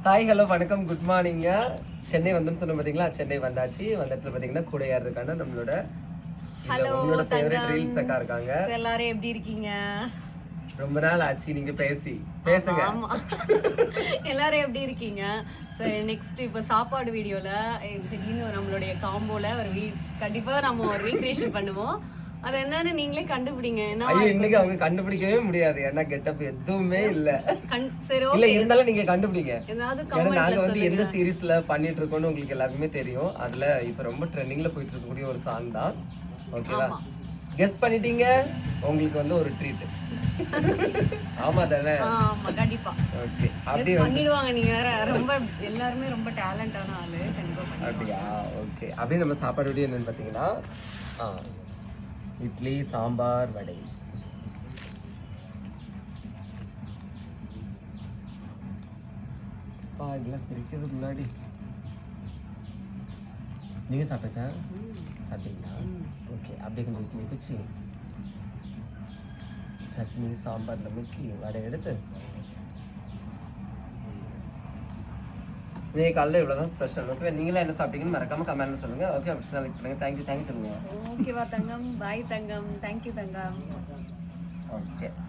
Hi hello வணக்கம் good மார்னிங்க. Chennai வந்துன்னு சொன்ன பார்த்தீங்களா, சென்னை வந்தாச்சு. வந்துட்டு பார்த்தீங்கன்னா கூட யார் இருக்காங்க, நம்மளோட உங்களோட ஃபேவரட் ரீல்ஸ் அக்கா இருக்காங்க. எல்லாரும் எப்படி இருக்கீங்க? ரொம்ப நாள் ஆச்சு நீங்க பேசுங்க. எல்லாரும் எப்படி இருக்கீங்க? சரி, நெக்ஸ்ட் இப்போ சாப்பாடு வீடியோல திடீர்னு நம்மளுடைய காம்போல கண்டிப்பா நம்ம ஒரு ரீக்ரியேஷன் பண்ணுவோம். அது என்னன்னு நீங்களே கண்டுபிடிங்க. இன்னைக்கு அவங்க கண்டுபிடிக்கவே முடியாது, ஏன்னா கெட்டப் எதுவுமே இல்ல. சரி, இல்ல இருந்தாலும் நீங்க கண்டுபிடிங்க. ஏன்னா நாங்க வந்து எந்த சீரீஸ்ல பண்ணிட்டு இருக்கோம்னு உங்களுக்கு எல்லாருக்குமே தெரியும். அதுல இப்ப ரொம்ப ட்ரெண்டிங்ல போயிட்டு இருக்கக்கூடிய ஒரு சாங் தான். ஓகேவா? கெஸ் பண்ணிட்டீங்க, உங்களுக்கு வந்து ஒரு ட்ரீட். ஆமா தானே? ஆமா கண்டிப்பா. ஓகே, அப்படியே பண்ணிடுவாங்க. நீங்க வேற ரொம்ப எல்லாரும் ரொம்ப டேலண்டான ஆளு. கண்டிப்பா பண்ணுவாங்க. அப்படியே ஓகே. அப்படியே நம்ம சாப்பாடு வீடியோ என்னன்னு பாத்தீங்கன்னா இட்லி, சாம்பார், வடை. இதெல்லாம் பிரிக்கிறது முன்னாடி நீங்க சாப்பிட்டா சாப்பிட்டீங்களா? ஓகே, அப்படியே கொஞ்சம் இட்லி பிச்சு சட்னி சாம்பார்ல முக்கி வடை எடுத்து நீங்க காலையில் இவ்வளோதான் ஸ்பெஷல். ஓகே, நீங்களே என்ன சாப்பிட்டீங்கன்னு மறக்காம கமெண்ட்ல சொல்லுங்க. ஓகே, அப்படி லைக் பண்ணுங்க. தேங்க்யூ சொல்லுங்க. ஓகேவா தங்கம்? பாய் தங்கம். தேங்க்யூ தங்கம். ஓகே.